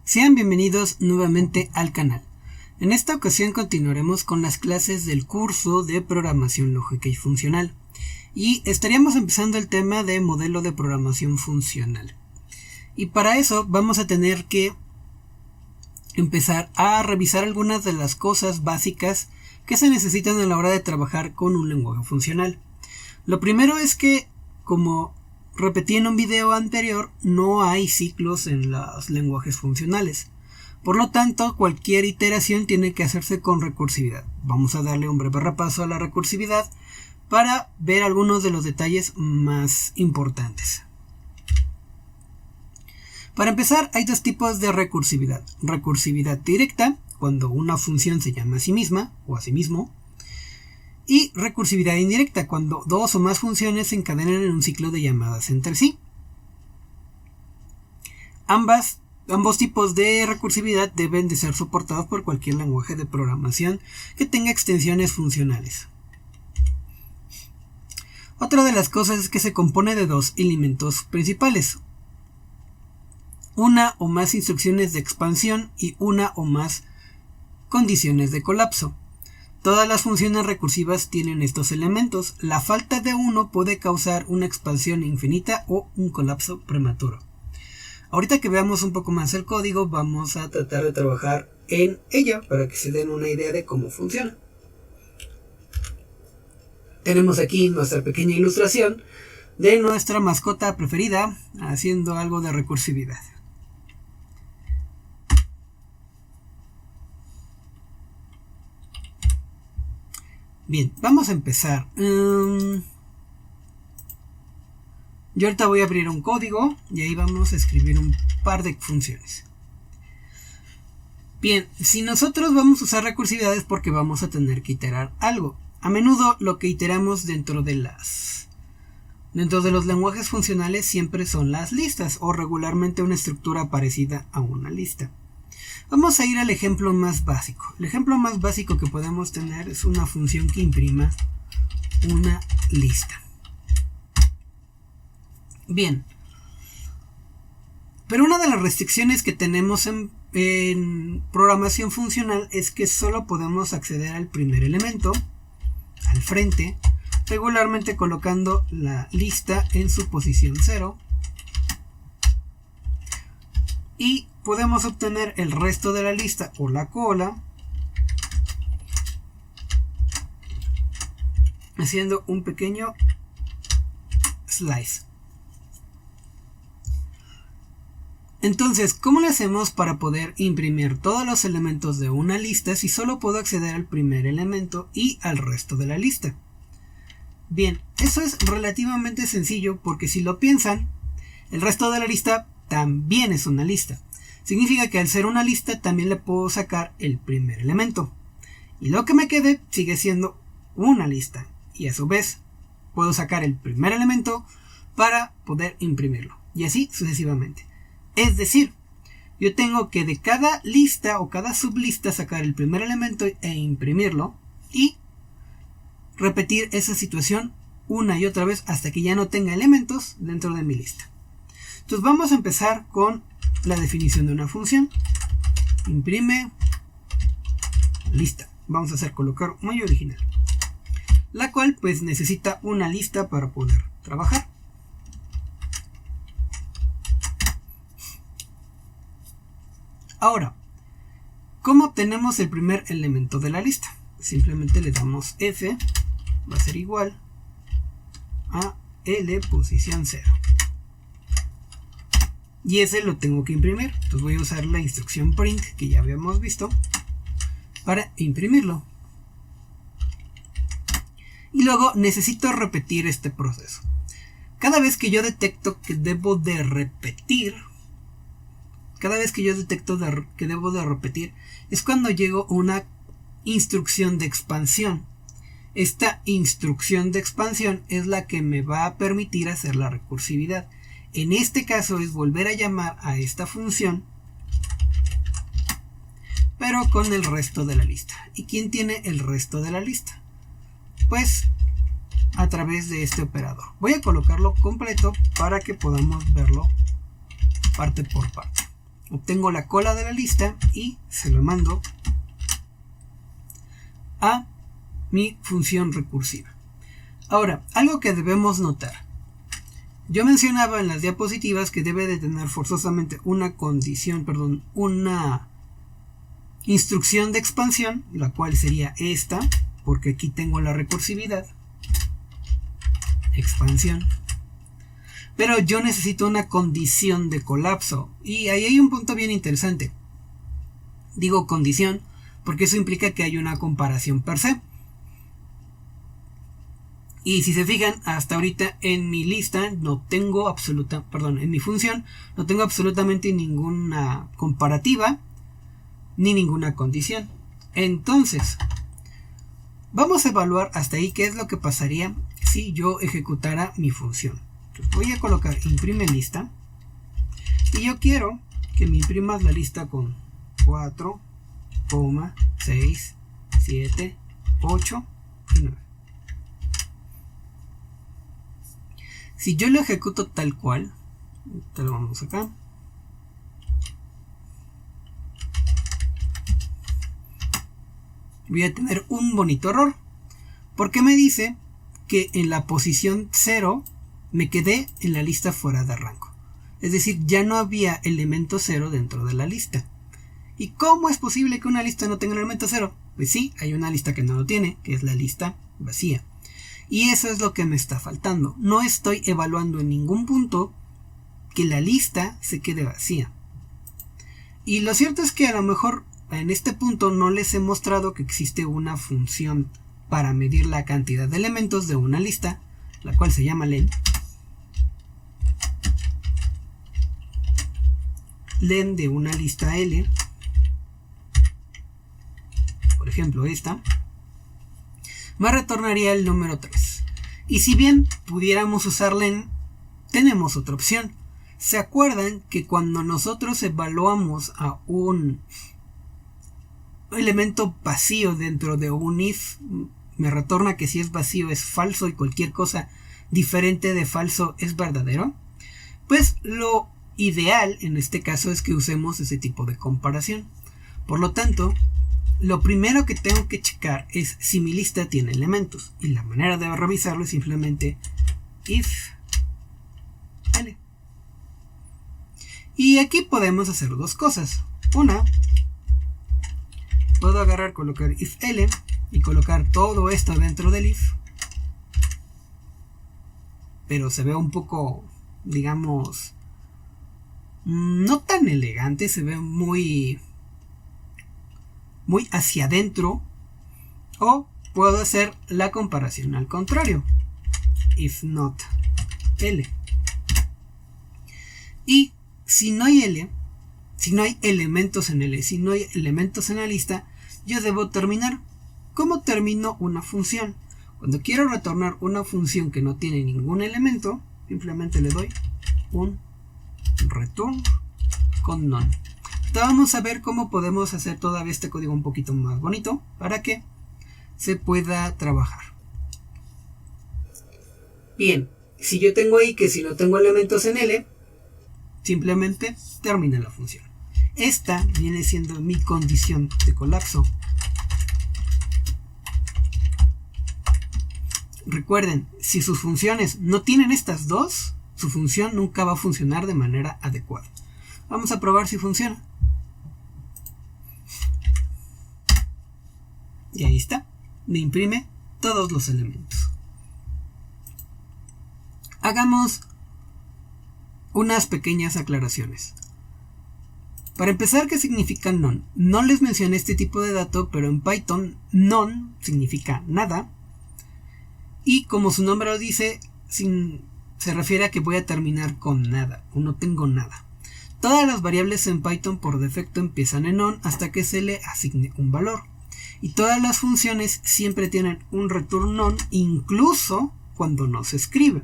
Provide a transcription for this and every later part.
Sean bienvenidos nuevamente al canal. En esta ocasión continuaremos con las clases del curso de programación lógica y funcional. Y estaríamos empezando el tema de modelo de programación funcional. Y para eso vamos a tener que empezar a revisar algunas de las cosas básicas que se necesitan a la hora de trabajar con un lenguaje funcional. Lo primero es que, como repetí en un video anterior, no hay ciclos en los lenguajes funcionales. Por lo tanto, cualquier iteración tiene que hacerse con recursividad. Vamos a darle un breve repaso a la recursividad para ver algunos de los detalles más importantes. Para empezar, hay dos tipos de recursividad. Recursividad directa, cuando una función se llama a sí misma o a sí mismo. Y recursividad indirecta, cuando dos o más funciones se encadenan en un ciclo de llamadas entre sí. Ambos tipos de recursividad deben de ser soportados por cualquier lenguaje de programación que tenga extensiones funcionales. Otra de las cosas es que se compone de dos elementos principales: una o más instrucciones de expansión y una o más condiciones de colapso. Todas las funciones recursivas tienen estos elementos. La falta de uno puede causar una expansión infinita o un colapso prematuro. Ahorita que veamos un poco más el código, vamos a tratar de trabajar en ella para que se den una idea de cómo funciona. Tenemos aquí nuestra pequeña ilustración de nuestra mascota preferida haciendo algo de recursividad. Bien, vamos a empezar. Yo ahorita voy a abrir un código y ahí vamos a escribir un par de funciones. Bien, si nosotros vamos a usar recursividad es porque vamos a tener que iterar algo. A menudo lo que iteramos dentro de los lenguajes funcionales siempre son las listas o regularmente una estructura parecida a una lista. Vamos a ir al ejemplo más básico. El ejemplo más básico que podemos tener es una función que imprima una lista. Bien. Pero una de las restricciones que tenemos en programación funcional es que solo podemos acceder al primer elemento, al frente, regularmente colocando la lista en su posición 0. Y podemos obtener el resto de la lista o la cola haciendo un pequeño slice. Entonces, ¿cómo le hacemos para poder imprimir todos los elementos de una lista si solo puedo acceder al primer elemento y al resto de la lista? Bien, eso es relativamente sencillo porque si lo piensan, el resto de la lista también es una lista. Significa que al ser una lista también le puedo sacar el primer elemento. Y lo que me quede sigue siendo una lista. Y a su vez puedo sacar el primer elemento para poder imprimirlo. Y así sucesivamente. Es decir, yo tengo que de cada lista o cada sublista sacar el primer elemento e imprimirlo. Y repetir esa situación una y otra vez hasta que ya no tenga elementos dentro de mi lista. Entonces vamos a empezar con la definición de una función. Imprime lista. Vamos a hacer colocar muy original. La cual pues necesita una lista para poder trabajar. Ahora, ¿cómo obtenemos el primer elemento de la lista? Simplemente le damos F, va a ser igual a L posición 0. Y ese lo tengo que imprimir. Entonces voy a usar la instrucción print que ya habíamos visto para imprimirlo. Y luego necesito repetir este proceso. Cada vez que yo detecto que debo de repetir, es cuando llego a una instrucción de expansión. Esta instrucción de expansión es la que me va a permitir hacer la recursividad. En este caso es volver a llamar a esta función, pero con el resto de la lista. ¿Y quién tiene el resto de la lista? Pues a través de este operador. Voy a colocarlo completo para que podamos verlo parte por parte. obtengo la cola de la lista y se lo mando a mi función recursiva. Ahora, algo que debemos notar. Yo mencionaba en las diapositivas que debe de tener forzosamente una instrucción de expansión, la cual sería esta, porque aquí tengo la recursividad, expansión. Pero yo necesito una condición de colapso, y ahí hay un punto bien interesante. Digo condición porque eso implica que hay una comparación per se. Y si se fijan, hasta ahorita en mi lista en mi función no tengo absolutamente ninguna comparativa ni ninguna condición. Entonces, vamos a evaluar hasta ahí qué es lo que pasaría si yo ejecutara mi función. Entonces voy a colocar imprime lista y yo quiero que me imprimas la lista con 4, 6, 7, 8 y 9. Si yo lo ejecuto tal cual, te lo vamos acá. Voy a tener un bonito error, porque me dice que en la posición 0 me quedé en la lista fuera de rango. Es decir, ya no había elemento 0 dentro de la lista. ¿Y cómo es posible que una lista no tenga el elemento 0? Pues sí, hay una lista que no lo tiene, que es la lista vacía. Y eso es lo que me está faltando. No estoy evaluando en ningún punto que la lista se quede vacía. Y lo cierto es que a lo mejor en este punto no les he mostrado que existe una función para medir la cantidad de elementos de una lista, la cual se llama len. Len de una lista L, por ejemplo esta, me retornaría el número 3. Y si bien pudiéramos usar len, tenemos otra opción. ¿Se acuerdan que cuando nosotros evaluamos a un elemento vacío dentro de un if, me retorna que si es vacío es falso y cualquier cosa diferente de falso es verdadero? Pues lo ideal en este caso es que usemos ese tipo de comparación. Por lo tanto, lo primero que tengo que checar es si mi lista tiene elementos, y la manera de revisarlo es simplemente if l. Y aquí podemos hacer dos cosas. Una, puedo colocar if l y colocar todo esto dentro del if, pero se ve un poco, digamos, no tan elegante, se ve muy hacia adentro. O puedo hacer la comparación al contrario, if not l. Y si no hay l, si no hay elementos en l, si no hay elementos en la lista, yo debo terminar. ¿Cómo termino una función? Cuando quiero retornar una función que no tiene ningún elemento, simplemente le doy un return con none. Vamos a ver cómo podemos hacer todavía este código un poquito más bonito para que se pueda trabajar. Bien, si yo tengo ahí que si no tengo elementos en L, simplemente termina la función. Esta viene siendo mi condición de colapso. Recuerden, si sus funciones no tienen estas dos, su función nunca va a funcionar de manera adecuada. Vamos a probar si funciona. Y ahí está, me imprime todos los elementos. Hagamos unas pequeñas aclaraciones. Para empezar, ¿qué significa none? No les mencioné este tipo de dato, pero en Python none significa nada. Y como su nombre lo dice, se refiere a que voy a terminar con nada, o no tengo nada. Todas las variables en Python por defecto empiezan en none hasta que se le asigne un valor. Y todas las funciones siempre tienen un return none, incluso cuando no se escribe.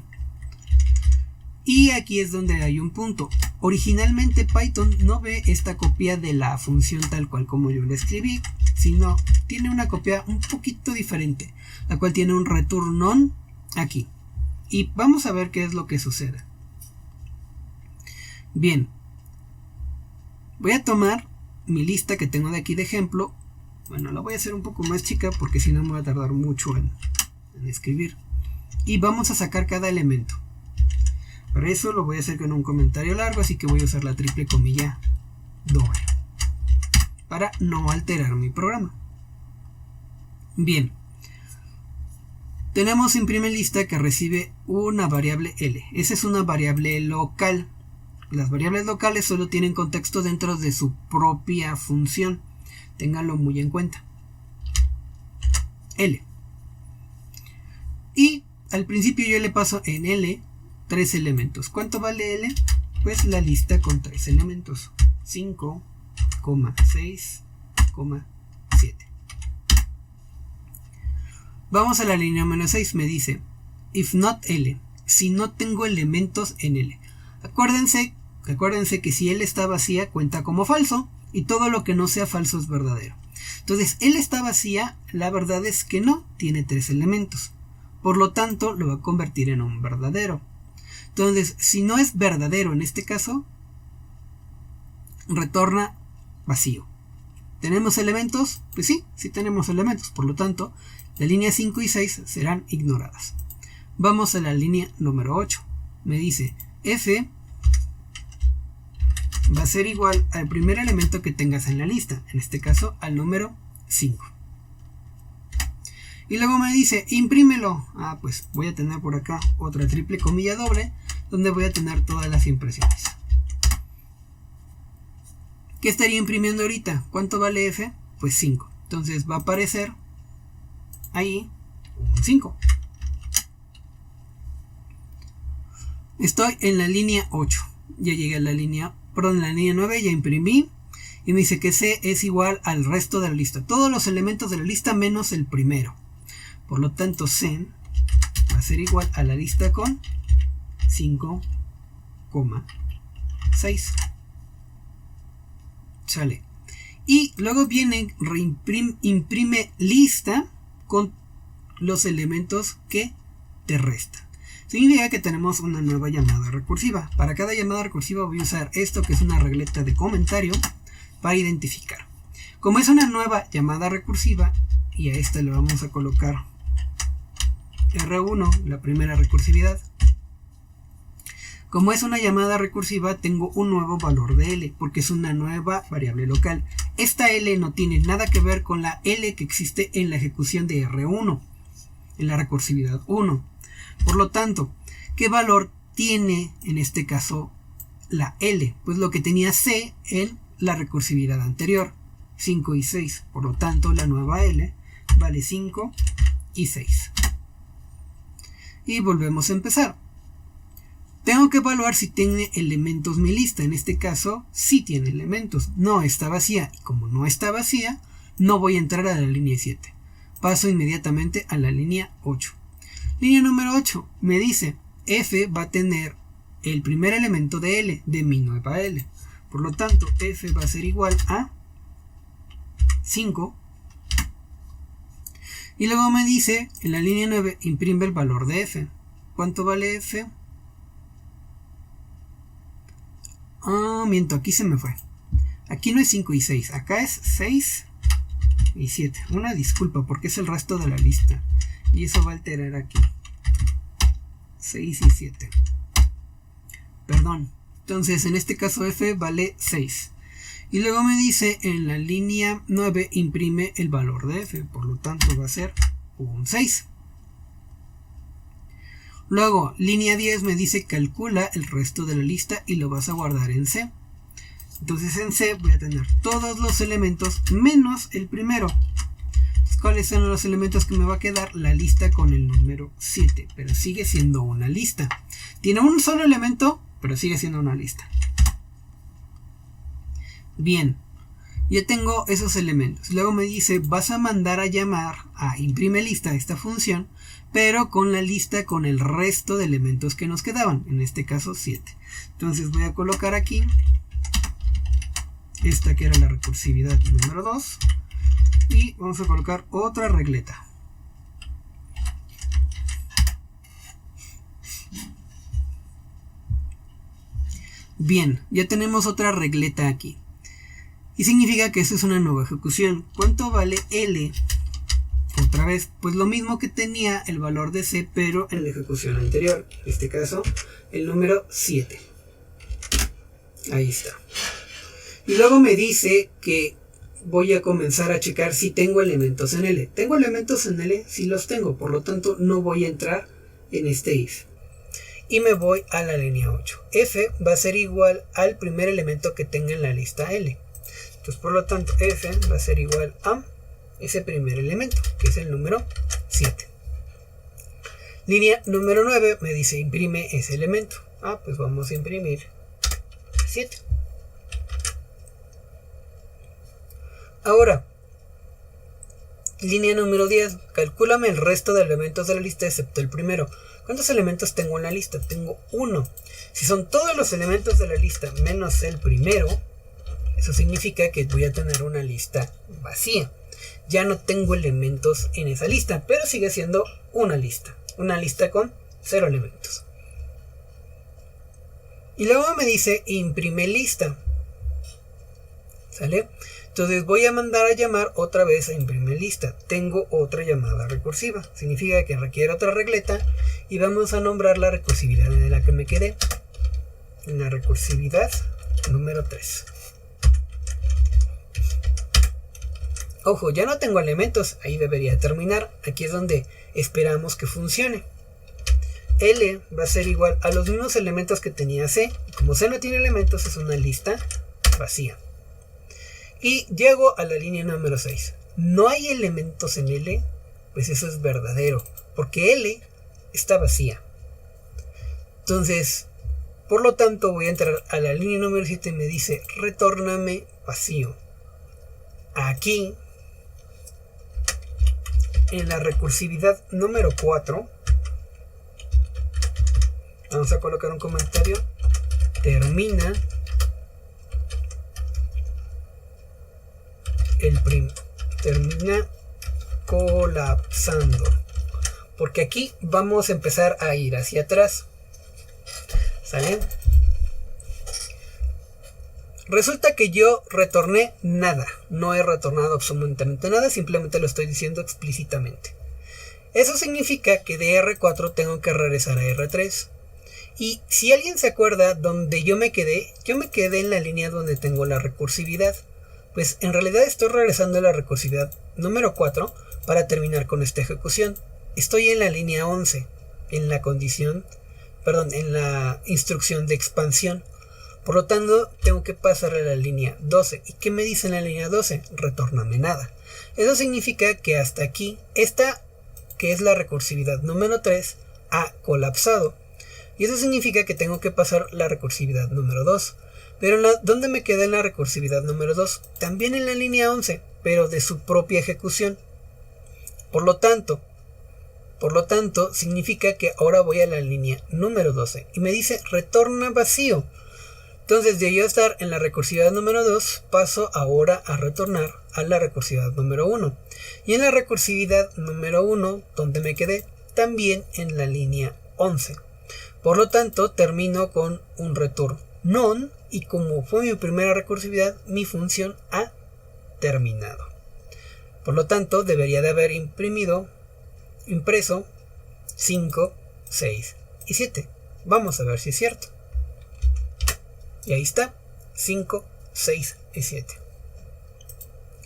Y aquí es donde hay un punto. Originalmente Python no ve esta copia de la función tal cual como yo la escribí, sino tiene una copia un poquito diferente, la cual tiene un return none aquí. Y vamos a ver qué es lo que sucede. Bien. Voy a tomar mi lista que tengo de aquí de ejemplo. Bueno, la voy a hacer un poco más chica porque si no me va a tardar mucho en escribir. Y vamos a sacar cada elemento. Para eso lo voy a hacer con un comentario largo, así que voy a usar la triple comilla doble para no alterar mi programa. Bien, tenemos imprime lista que recibe una variable L. Esa es una variable local. Las variables locales solo tienen contexto dentro de su propia función. Ténganlo muy en cuenta. L. Y al principio yo le paso en L 3 elementos. ¿Cuánto vale L? Pues la lista con 3 elementos. 5, 6, 7. Vamos a la línea menos 6. Me dice, if not L, si no tengo elementos en L. Acuérdense que si L está vacía cuenta como falso y todo lo que no sea falso es verdadero. Entonces, L está vacía, la verdad es que no, tiene 3 elementos. Por lo tanto, lo va a convertir en un verdadero. Entonces, si no es verdadero en este caso, retorna vacío. ¿Tenemos elementos? Pues sí, sí tenemos elementos. Por lo tanto, la línea 5 y 6 serán ignoradas. Vamos a la línea número 8. Me dice, F va a ser igual al primer elemento que tengas en la lista. En este caso, al número 5. Y luego me dice, imprímelo. Pues voy a tener por acá otra triple comilla doble, donde voy a tener todas las impresiones. ¿Qué estaría imprimiendo ahorita? ¿Cuánto vale F? Pues 5. Entonces va a aparecer ahí un 5. Estoy en la línea 8. Ya llegué a la línea 9, ya imprimí. Y me dice que C es igual al resto de la lista. Todos los elementos de la lista menos el primero. Por lo tanto, C va a ser igual a la lista con 5,6. Sale. Y luego viene, imprime lista con los elementos que te restan. Significa que tenemos una nueva llamada recursiva. Para cada llamada recursiva voy a usar esto que es una regleta de comentario para identificar. Como es una nueva llamada recursiva y a esta le vamos a colocar R1, la primera recursividad. Como es una llamada recursiva, tengo un nuevo valor de L, porque es una nueva variable local. Esta L no tiene nada que ver con la L que existe en la ejecución de R1, en la recursividad 1. Por lo tanto, ¿qué valor tiene en este caso la L? Pues lo que tenía C en la recursividad anterior, 5 y 6. Por lo tanto, la nueva L vale 5 y 6. Y volvemos a empezar. Tengo que evaluar si tiene elementos mi lista. En este caso, sí tiene elementos. No está vacía. Y como no está vacía, no voy a entrar a la línea 7. Paso inmediatamente a la línea 8. Línea número 8. Me dice, F va a tener el primer elemento de L, de mi nueva L. Por lo tanto, F va a ser igual a 5. Y luego me dice, en la línea 9, imprime el valor de F. ¿Cuánto vale F? Miento, aquí se me fue. Aquí no es 5 y 6, acá es 6 y 7. Una disculpa porque es el resto de la lista. Y eso va a alterar aquí. 6 y 7. Perdón. Entonces, en este caso F vale 6. Y luego me dice, en la línea 9 imprime el valor de F. Por lo tanto va a ser un 6. Luego, línea 10 me dice, calcula el resto de la lista y lo vas a guardar en C. Entonces en C voy a tener todos los elementos menos el primero. Entonces, ¿cuáles son los elementos que me va a quedar? La lista con el número 7, pero sigue siendo una lista. Tiene un solo elemento, pero sigue siendo una lista. Bien, ya tengo esos elementos. Luego me dice, vas a mandar a llamar a imprime lista esta función, pero con la lista con el resto de elementos que nos quedaban, en este caso 7. Entonces voy a colocar aquí esta que era la recursividad número 2 y vamos a colocar otra regleta. Bien, ya tenemos otra regleta aquí. y significa que eso es una nueva ejecución. ¿Cuánto vale L? Otra vez, pues lo mismo que tenía el valor de C, pero en la ejecución anterior. En este caso, el número 7. Ahí está. Y luego me dice que voy a comenzar a checar si tengo elementos en L. ¿Tengo elementos en L? Sí los tengo, por lo tanto no voy a entrar en este if. Y me voy a la línea 8. F va a ser igual al primer elemento que tenga en la lista L. Entonces, por lo tanto, F va a ser igual a ese primer elemento, que es el número 7. Línea número 9 me dice imprime ese elemento. Pues vamos a imprimir 7. Ahora, línea número 10, calcúlame el resto de elementos de la lista excepto el primero. ¿Cuántos elementos tengo en la lista? Tengo 1. Si son todos los elementos de la lista menos el primero, eso significa que voy a tener una lista vacía. Ya no tengo elementos en esa lista, pero sigue siendo una lista con 0 elementos. Y luego me dice imprime lista. ¿Sale? Entonces voy a mandar a llamar otra vez a imprimir lista. Tengo otra llamada recursiva. Significa que requiere otra regleta. Y vamos a nombrar la recursividad en la que me quedé. En la recursividad número 3. Ojo, ya no tengo elementos. Ahí debería terminar. Aquí es donde esperamos que funcione. L va a ser igual a los mismos elementos que tenía C. Como C no tiene elementos, es una lista vacía. Y llego a la línea número 6. ¿No hay elementos en L? Pues eso es verdadero, porque L está vacía. Entonces, por lo tanto, voy a entrar a la línea número 7 y me dice, retórname vacío. Aquí, en la recursividad número 4, vamos a colocar un comentario, termina termina colapsando, porque aquí vamos a empezar a ir hacia atrás. ¿Sale? Resulta que yo retorné nada, no he retornado absolutamente nada, simplemente lo estoy diciendo explícitamente. Eso significa que de R4 tengo que regresar a R3. Y si alguien se acuerda donde yo me quedé en la línea donde tengo la recursividad. Pues en realidad estoy regresando a la recursividad número 4 para terminar con esta ejecución. Estoy en la línea 11, en la instrucción de expansión. Por lo tanto, tengo que pasar a la línea 12. ¿Y qué me dice en la línea 12? Retórname nada. Eso significa que hasta aquí, esta que es la recursividad número 3, ha colapsado. Y eso significa que tengo que pasar la recursividad número 2. Pero ¿dónde me queda en la recursividad número 2? También en la línea 11, pero de su propia ejecución. Por lo tanto, significa que ahora voy a la línea número 12 y me dice retorna vacío. Entonces, de yo estar en la recursividad número 2, paso ahora a retornar a la recursividad número 1. Y en la recursividad número 1, donde me quedé, también en la línea 11. Por lo tanto, termino con un return none, y como fue mi primera recursividad, mi función ha terminado. Por lo tanto, debería de haber impreso 5, 6 y 7. Vamos a ver si es cierto. Y ahí está, 5, 6 y 7.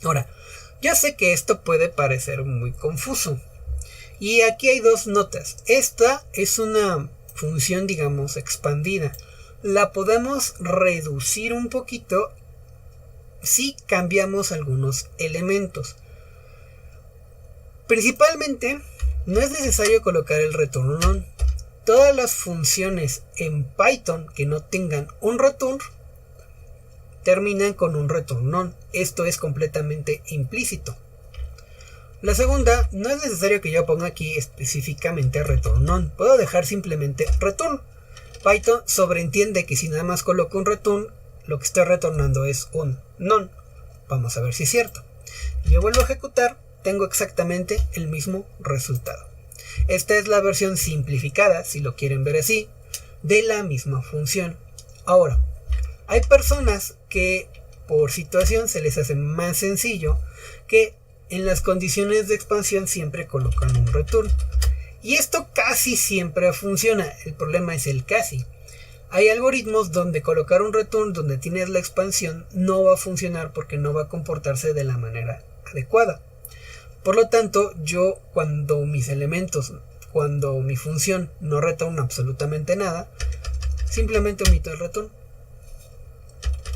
Ahora, ya sé que esto puede parecer muy confuso. Y aquí hay dos notas. Esta es una función, digamos, expandida. La podemos reducir un poquito si cambiamos algunos elementos. Principalmente, no es necesario colocar el return none. Todas las funciones en Python que no tengan un return terminan con un return none. Esto es completamente implícito. La segunda, no es necesario que yo ponga aquí específicamente return none. Puedo dejar simplemente return. Python sobreentiende que si nada más coloco un return, lo que estoy retornando es un none. Vamos a ver si es cierto. Yo vuelvo a ejecutar, tengo exactamente el mismo resultado. Esta es la versión simplificada, si lo quieren ver así, de la misma función. Ahora, hay personas que por situación se les hace más sencillo que en las condiciones de expansión siempre colocan un return. Y esto casi siempre funciona, el problema es el casi. Hay algoritmos donde colocar un return donde tienes la expansión no va a funcionar porque no va a comportarse de la manera adecuada. Por lo tanto, yo cuando mis elementos, cuando mi función no retorna absolutamente nada, simplemente omito el return.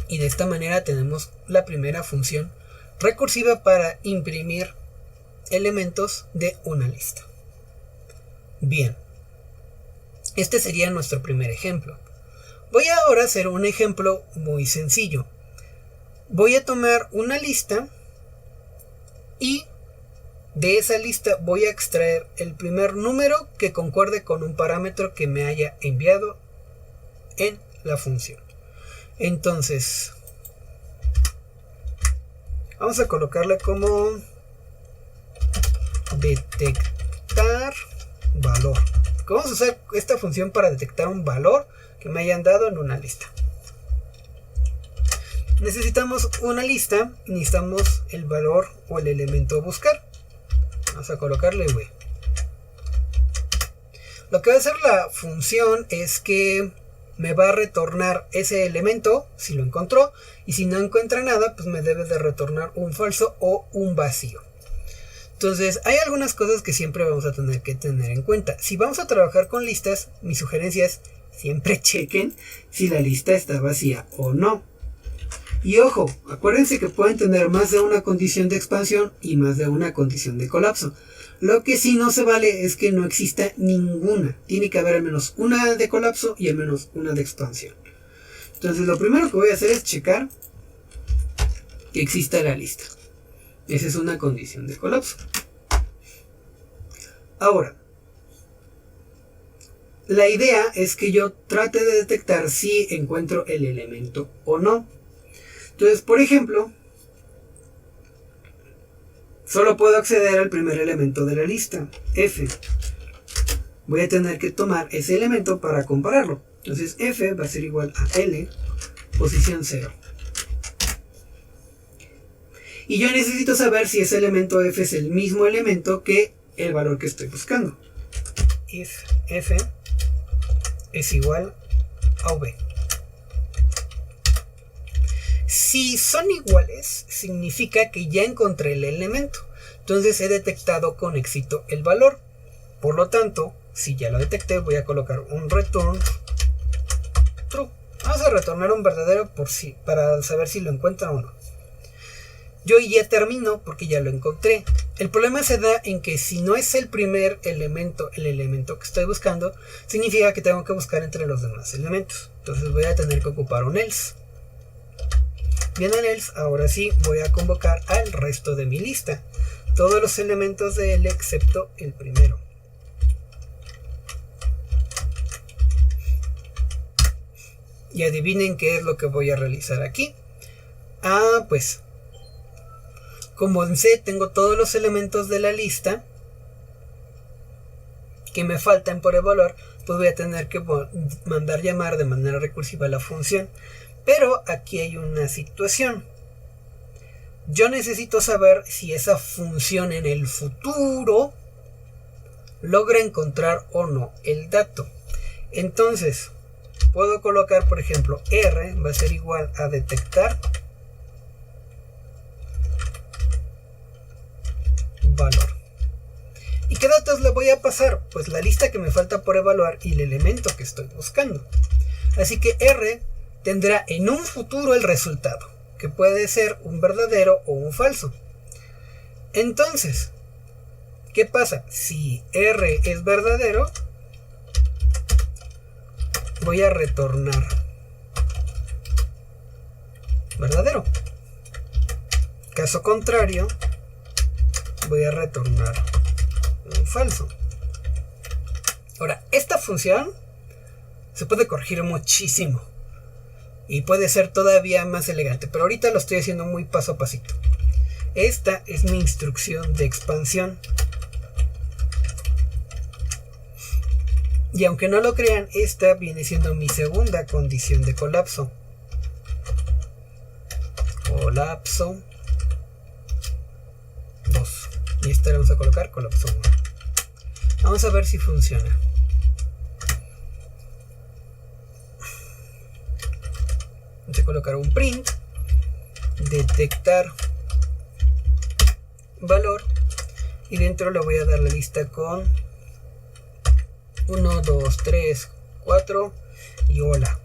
Y de esta manera tenemos la primera función recursiva para imprimir elementos de una lista. Bien, este sería nuestro primer ejemplo. Voy ahora a hacer un ejemplo muy sencillo. Voy a tomar una lista y de esa lista voy a extraer el primer número que concuerde con un parámetro que me haya enviado en la función. Entonces, vamos a colocarle como detectar valor. Vamos a usar esta función para detectar un valor que me hayan dado en una lista. Necesitamos una lista, necesitamos el valor o el elemento a buscar. Vamos a colocarle v. Lo que va a hacer la función es que me va a retornar ese elemento si lo encontró, y si no encuentra nada, pues me debe de retornar un falso o un vacío. Entonces, hay algunas cosas que siempre vamos a tener que tener en cuenta. Si vamos a trabajar con listas, mi sugerencia es siempre chequen si la lista está vacía o no. Y ojo, acuérdense que pueden tener más de una condición de expansión y más de una condición de colapso. Lo que sí no se vale es que no exista ninguna. Tiene que haber al menos una de colapso y al menos una de expansión. Entonces lo primero que voy a hacer es checar que exista la lista. Esa es una condición de colapso. Ahora, la idea es que yo trate de detectar si encuentro el elemento o no. Entonces, por ejemplo, solo puedo acceder al primer elemento de la lista, f. Voy a tener que tomar ese elemento para compararlo. Entonces f va a ser igual a l, posición 0. Y yo necesito saber si ese elemento f es el mismo elemento que el valor que estoy buscando. If f es igual a v. Si son iguales, significa que ya encontré el elemento. Entonces he detectado con éxito el valor. Por lo tanto, si ya lo detecté, voy a colocar un return true. Vamos a retornar un verdadero para saber si lo encuentra o no. Yo ya termino porque ya lo encontré. El problema se da en que si no es el primer elemento, el elemento que estoy buscando, significa que tengo que buscar entre los demás elementos. Entonces voy a tener que ocupar un else. Bien, en else, ahora sí voy a convocar al resto de mi lista. Todos los elementos de L excepto el primero. Y adivinen qué es lo que voy a realizar aquí. Pues como en C tengo todos los elementos de la lista que me faltan por evaluar, pues voy a tener que mandar llamar de manera recursiva a la función. Pero aquí hay una situación. Yo necesito saber si esa función en el futuro logra encontrar o no el dato. Entonces, puedo colocar, por ejemplo, R va a ser igual a detectar valor. ¿Y qué datos le voy a pasar? Pues la lista que me falta por evaluar y el elemento que estoy buscando. Así que R tendrá en un futuro el resultado, que puede ser un verdadero o un falso. Entonces, ¿qué pasa? Si R es verdadero, voy a retornar verdadero. Caso contrario, voy a retornar un falso. Ahora, esta función se puede corregir muchísimo y puede ser todavía más elegante, pero ahorita lo estoy haciendo muy paso a pasito. Esta es mi instrucción de expansión. Y aunque no lo crean, esta viene siendo mi segunda condición de colapso. colapso 2 y esta le vamos a colocar colapso 1. Vamos a ver si funciona. Vamos a colocar un print, detectar valor, y dentro le voy a dar la lista con 1, 2, 3, 4 y hola.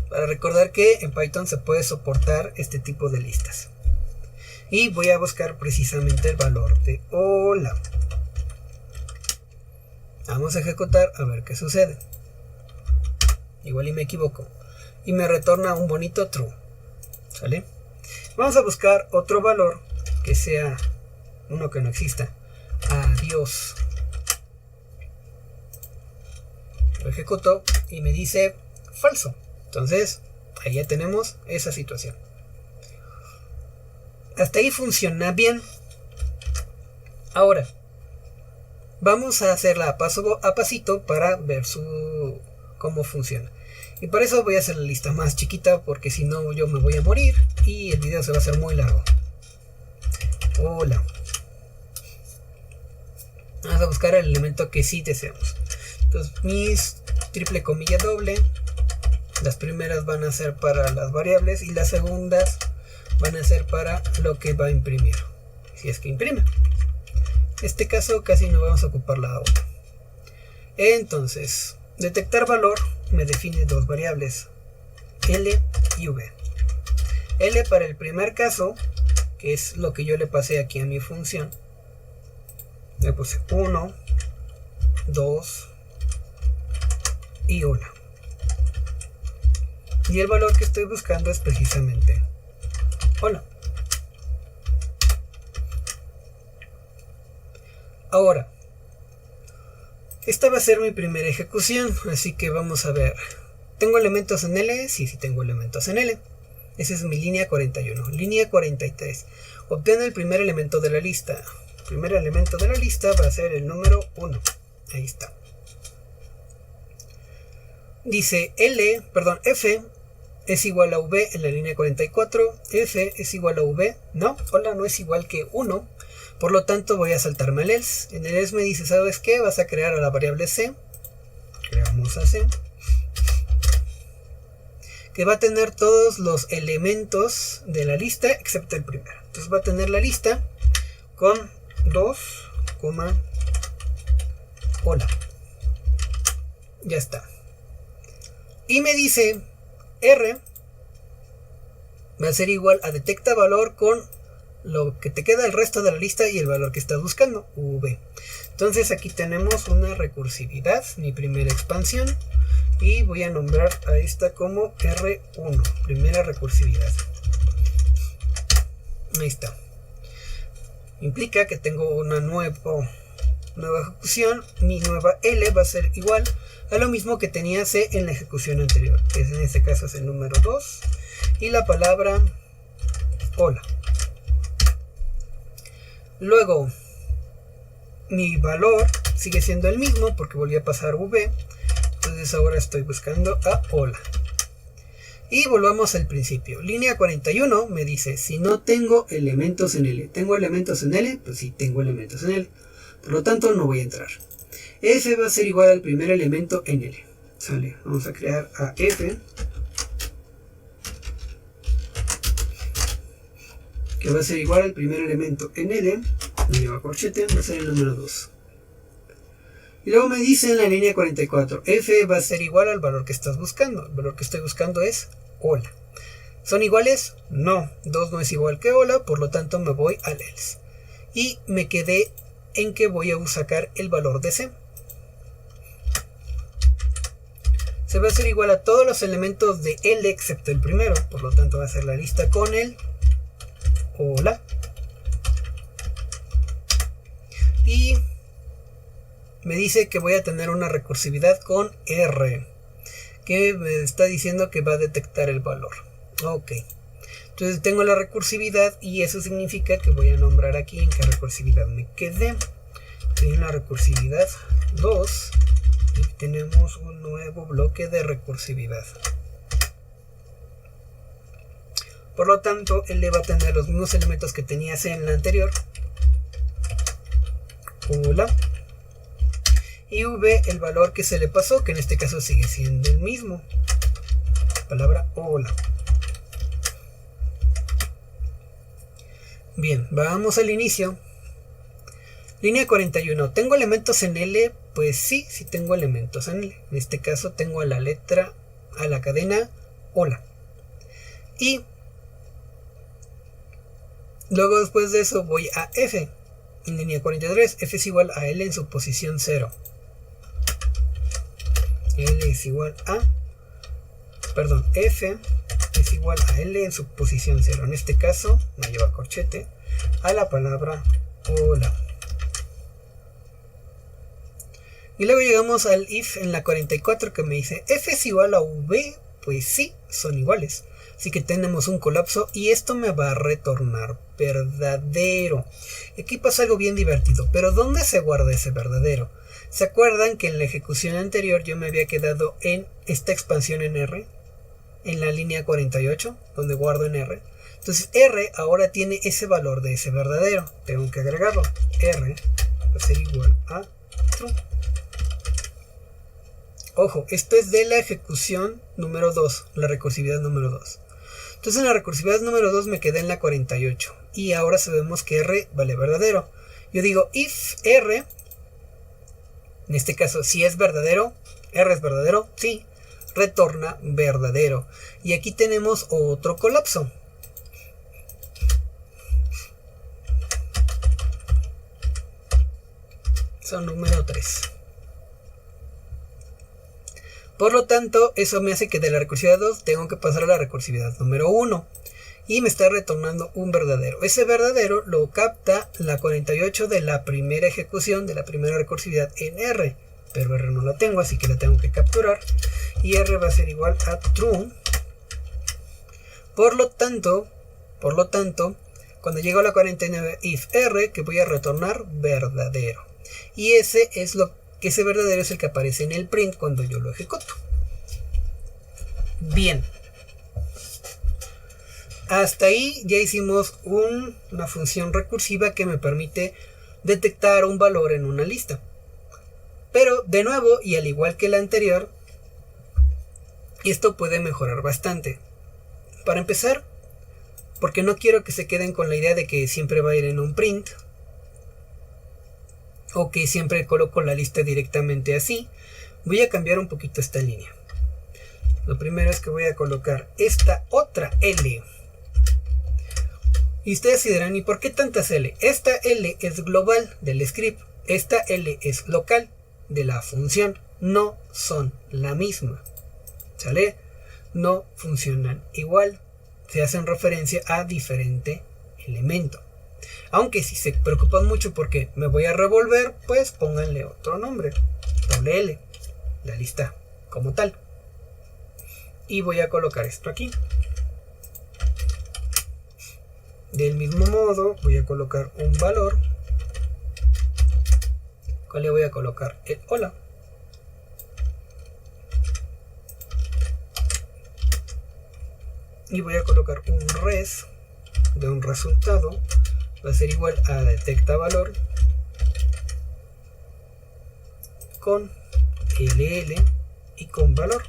Para recordar que en Python se puede soportar este tipo de listas. Y voy a buscar precisamente el valor de hola. Vamos a ejecutar a ver qué sucede. Igual y me equivoco. Y me retorna un bonito true. ¿Sale? Vamos a buscar otro valor que sea uno que no exista. Adiós. Lo ejecuto y me dice falso. Entonces, ahí ya tenemos esa situación. Hasta ahí funciona bien. Ahora, vamos a hacerla paso a pasito para ver cómo funciona. Y para eso voy a hacer la lista más chiquita, porque si no yo me voy a morir y el video se va a hacer muy largo. Hola. Vamos a buscar el elemento que sí deseamos. Entonces mis triple comilla doble, las primeras van a ser para las variables y las segundas van a ser para lo que va a imprimir, si es que imprime. En este caso casi no vamos a ocupar la otra. Entonces, detectar valor me define dos variables, L y V. L para el primer caso, que es lo que yo le pasé aquí a mi función. Le puse 1, 2 y hola. Y el valor que estoy buscando es precisamente hola. Ahora, esta va a ser mi primera ejecución, así que vamos a ver. ¿Tengo elementos en L? Sí, sí tengo elementos en L. Esa es mi línea 41. Línea 43. Obtiene el primer elemento de la lista. El primer elemento de la lista va a ser el número 1. Ahí está. Dice F es igual a V en la línea 44. F es igual a V. No, hola no es igual que 1. Por lo tanto voy a saltarme el else. En el else me dice, ¿sabes qué? Vas a crear a la variable C. Creamos a C. Que va a tener todos los elementos de la lista excepto el primero. Entonces va a tener la lista con 2, hola. Ya está. Y me dice R va a ser igual a detecta valor con lo que te queda el resto de la lista y el valor que estás buscando, V. Entonces aquí tenemos una recursividad, mi primera expansión, y voy a nombrar a esta como R1, primera recursividad. Ahí está. Implica que tengo una nueva ejecución. Mi nueva L va a ser igual a lo mismo que tenía C en la ejecución anterior, que en este caso es el número 2 y la palabra hola. Luego mi valor sigue siendo el mismo porque volví a pasar V. Entonces ahora estoy buscando a hola. Y volvamos al principio. Línea 41 me dice si no tengo elementos en L. ¿Tengo elementos en L? Pues sí, tengo elementos en L. Por lo tanto no voy a entrar. F va a ser igual al primer elemento en L. Sale. Vamos a crear a F, que va a ser igual al primer elemento en L. Me lleva corchete, va a ser el número 2. Y luego me dice en la línea 44, F va a ser igual al valor que estás buscando. El valor que estoy buscando es hola. ¿Son iguales? No. 2 no es igual que hola, por lo tanto me voy al else. Y me quedé en que voy a sacar el valor de C. Se va a hacer igual a todos los elementos de L excepto el primero. Por lo tanto va a ser la lista con el hola. Y me dice que voy a tener una recursividad con R, que me está diciendo que va a detectar el valor. Ok. Entonces tengo la recursividad y eso significa que voy a nombrar aquí en qué recursividad me quedé. Estoy en la recursividad 2 y tenemos un nuevo bloque de recursividad. Por lo tanto, L va a tener los mismos elementos que tenía C en la anterior. Hola. Y V, el valor que se le pasó, que en este caso sigue siendo el mismo. Palabra hola. Bien, vamos al inicio. Línea 41. ¿Tengo elementos en L? Pues sí, sí tengo elementos en L. En este caso tengo a la letra, a la cadena hola. Y luego después de eso voy a F. En línea 43, F es igual a L en su posición 0. L es igual a... Perdón, F es igual a L en su posición 0. En este caso, no lleva corchete, a la palabra hola. Y luego llegamos al if en la 44 que me dice F es igual a V. Pues sí, son iguales. Así que tenemos un colapso y esto me va a retornar verdadero. Aquí pasa algo bien divertido, pero ¿dónde se guarda ese verdadero? ¿Se acuerdan que en la ejecución anterior yo me había quedado en esta expansión en R? En la línea 48, donde guardo en R. Entonces R ahora tiene ese valor de ese verdadero. Tengo que agregarlo. R va a ser igual a true. Ojo, esto es de la ejecución número 2, la recursividad número 2. Entonces en la recursividad número 2 me quedé en la 48. Y ahora sabemos que R vale verdadero. Yo digo if R, en este caso si es verdadero, R es verdadero, sí, retorna verdadero. Y aquí tenemos otro colapso. Son número 3. Por lo tanto, eso me hace que de la recursividad 2 tengo que pasar a la recursividad número 1. Y me está retornando un verdadero. Ese verdadero lo capta la 48 de la primera ejecución, de la primera recursividad en R. Pero R no la tengo, así que la tengo que capturar. Y R va a ser igual a true. Por lo tanto, cuando llego a la 49, if R, que voy a retornar verdadero. Y ese verdadero es el que aparece en el print cuando yo lo ejecuto. Bien. Hasta ahí ya hicimos una función recursiva que me permite detectar un valor en una lista. Pero de nuevo, y al igual que la anterior, esto puede mejorar bastante. Para empezar, porque no quiero que se queden con la idea de que siempre va a ir en un print, o que siempre coloco la lista directamente así, voy a cambiar un poquito esta línea. Lo primero es que voy a colocar esta otra L. Y ustedes se dirán, ¿y por qué tantas L? Esta L es global del script, esta L es local de la función. No son la misma. ¿Sale? No funcionan igual. Se hacen referencia a diferente elemento. Aunque si se preocupan mucho porque me voy a revolver, pues pónganle otro nombre. Doble L. La lista como tal. Y voy a colocar esto aquí. Del mismo modo voy a colocar un valor. ¿Cuál le voy a colocar? El hola. Y voy a colocar un res de un resultado. Va a ser igual a detecta valor con LL y con valor.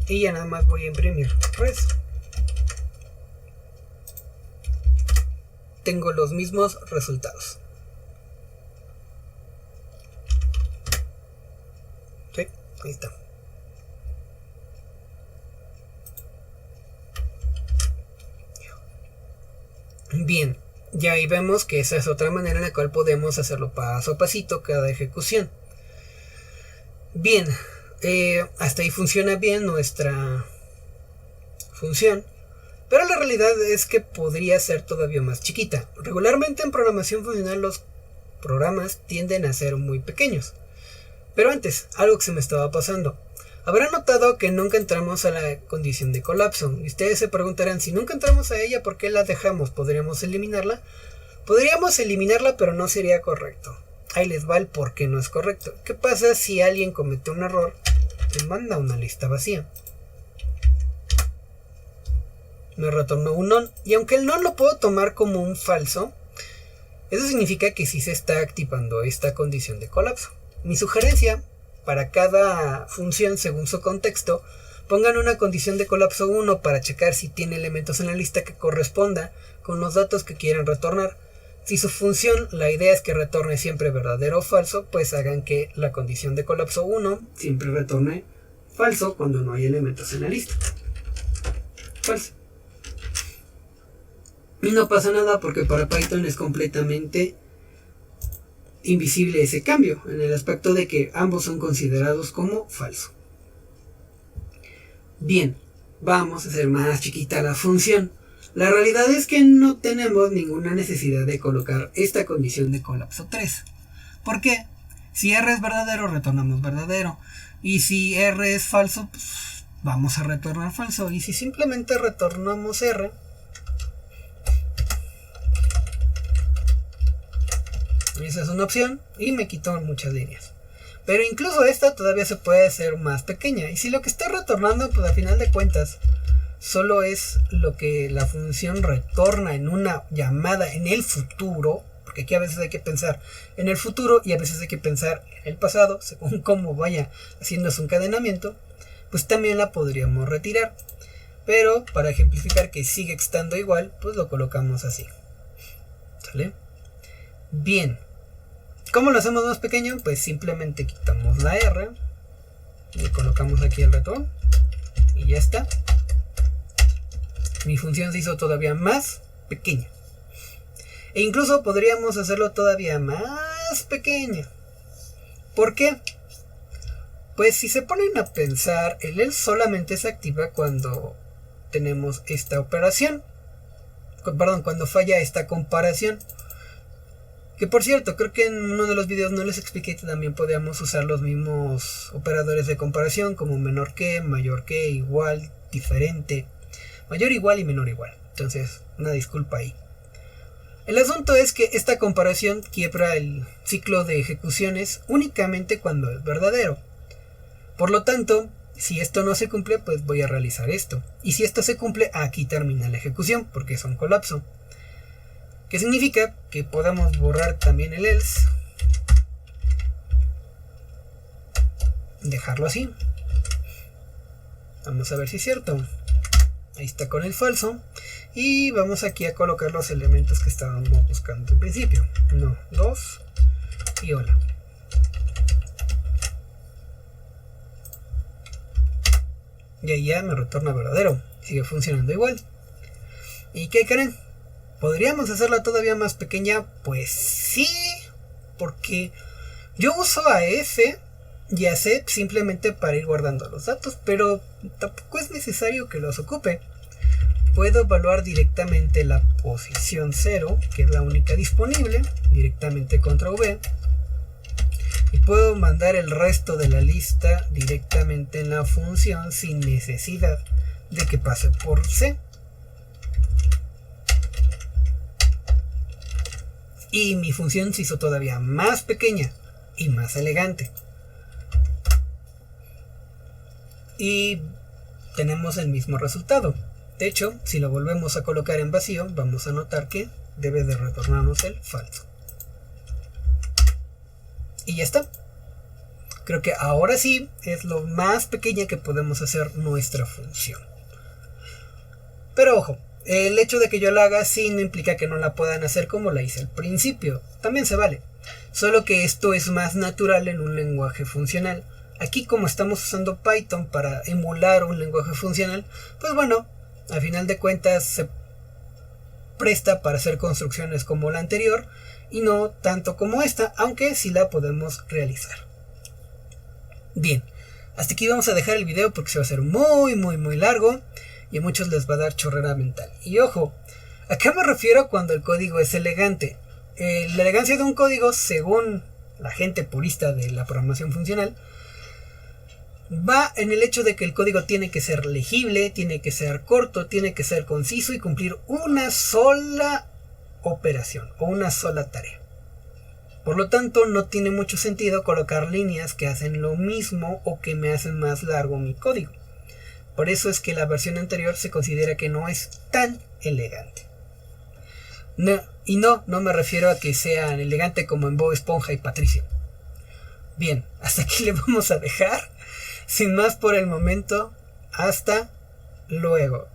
Y ya nada más voy a imprimir res. Tengo los mismos resultados. Sí, ahí está. Bien, ya ahí vemos que esa es otra manera en la cual podemos hacerlo paso a pasito cada ejecución. Bien, hasta ahí funciona bien nuestra función, pero la realidad es que podría ser todavía más chiquita. Regularmente en programación funcional los programas tienden a ser muy pequeños. Pero antes, algo que se me estaba pasando. Habrán notado que nunca entramos a la condición de colapso. Y ustedes se preguntarán, si nunca entramos a ella, ¿por qué la dejamos? ¿Podríamos eliminarla? Podríamos eliminarla, pero no sería correcto. Ahí les va el por qué no es correcto. ¿Qué pasa si alguien comete un error te manda una lista vacía. Me retornó un non, y aunque el non lo puedo tomar como un falso, eso significa que sí se está activando esta condición de colapso. Mi sugerencia, para cada función según su contexto, pongan una condición de colapso 1 para checar si tiene elementos en la lista que corresponda con los datos que quieran retornar. Si su función, la idea es que retorne siempre verdadero o falso, pues hagan que la condición de colapso 1 siempre retorne falso cuando no hay elementos en la lista. Falso. Y no pasa nada porque para Python es completamente invisible ese cambio, en el aspecto de que ambos son considerados como falso. Bien, vamos a hacer más chiquita la función. La realidad es que no tenemos ninguna necesidad de colocar esta condición de colapso 3. ¿Por qué? Si R es verdadero, retornamos verdadero. Y si R es falso, pues vamos a retornar falso. Y si simplemente retornamos R, esa es una opción y me quitó muchas líneas. Pero incluso esta todavía se puede hacer más pequeña. Y si lo que está retornando, pues al final de cuentas, solo es lo que la función retorna en una llamada en el futuro, porque aquí a veces hay que pensar en el futuro y a veces hay que pensar en el pasado, según cómo vaya haciendo su encadenamiento, pues también la podríamos retirar. Pero para ejemplificar que sigue estando igual, pues lo colocamos así. ¿Sale? Bien. ¿Cómo lo hacemos más pequeño? Pues simplemente quitamos la R y colocamos aquí el retorno y ya está. Mi función se hizo todavía más pequeña. E incluso podríamos hacerlo todavía más pequeña. ¿Por qué? Pues si se ponen a pensar, el else solamente se activa cuando tenemos esta operación. Perdón, cuando falla esta comparación. Que por cierto, creo que en uno de los videos no les expliqué que también podíamos usar los mismos operadores de comparación como menor que, mayor que, igual, diferente, mayor igual y menor igual. Entonces, una disculpa ahí. El asunto es que esta comparación quiebra el ciclo de ejecuciones únicamente cuando es verdadero. Por lo tanto, si esto no se cumple, pues voy a realizar esto. Y si esto se cumple, aquí termina la ejecución, porque es un colapso. ¿Qué significa? Que podemos borrar también el else. Dejarlo así. Vamos a ver si es cierto. Ahí está con el falso. Y vamos aquí a colocar los elementos que estábamos buscando al principio. 1, 2 y hola. Y ahí ya me retorna verdadero. Sigue funcionando igual. ¿Y qué creen? ¿Podríamos hacerla todavía más pequeña? Pues sí, porque yo uso a F y a C simplemente para ir guardando los datos, pero tampoco es necesario que los ocupe. Puedo evaluar directamente la posición 0, que es la única disponible, directamente contra V, y puedo mandar el resto de la lista directamente en la función sin necesidad de que pase por C. Y mi función se hizo todavía más pequeña y más elegante. Y tenemos el mismo resultado. De hecho, si lo volvemos a colocar en vacío, vamos a notar que debe de retornarnos el falso. Y ya está. Creo que ahora sí es lo más pequeña que podemos hacer nuestra función. Pero ojo. El hecho de que yo la haga así no implica que no la puedan hacer como la hice al principio. También se vale. Solo que esto es más natural en un lenguaje funcional. Aquí como estamos usando Python para emular un lenguaje funcional, pues bueno, al final de cuentas se presta para hacer construcciones como la anterior y no tanto como esta, aunque sí la podemos realizar. Bien, hasta aquí vamos a dejar el video porque se va a hacer muy largo. Y a muchos les va a dar chorrera mental. Y ojo, ¿a qué me refiero cuando el código es elegante? La elegancia de un código, según la gente purista de la programación funcional, va en el hecho de que el código tiene que ser legible, tiene que ser corto, tiene que ser conciso y cumplir una sola operación o una sola tarea. Por lo tanto, no tiene mucho sentido colocar líneas que hacen lo mismo o que me hacen más largo mi código. Por eso es que la versión anterior se considera que no es tan elegante. No me refiero a que sean elegante como en Bob Esponja y Patricio. Bien, hasta aquí le vamos a dejar. Sin más por el momento, hasta luego.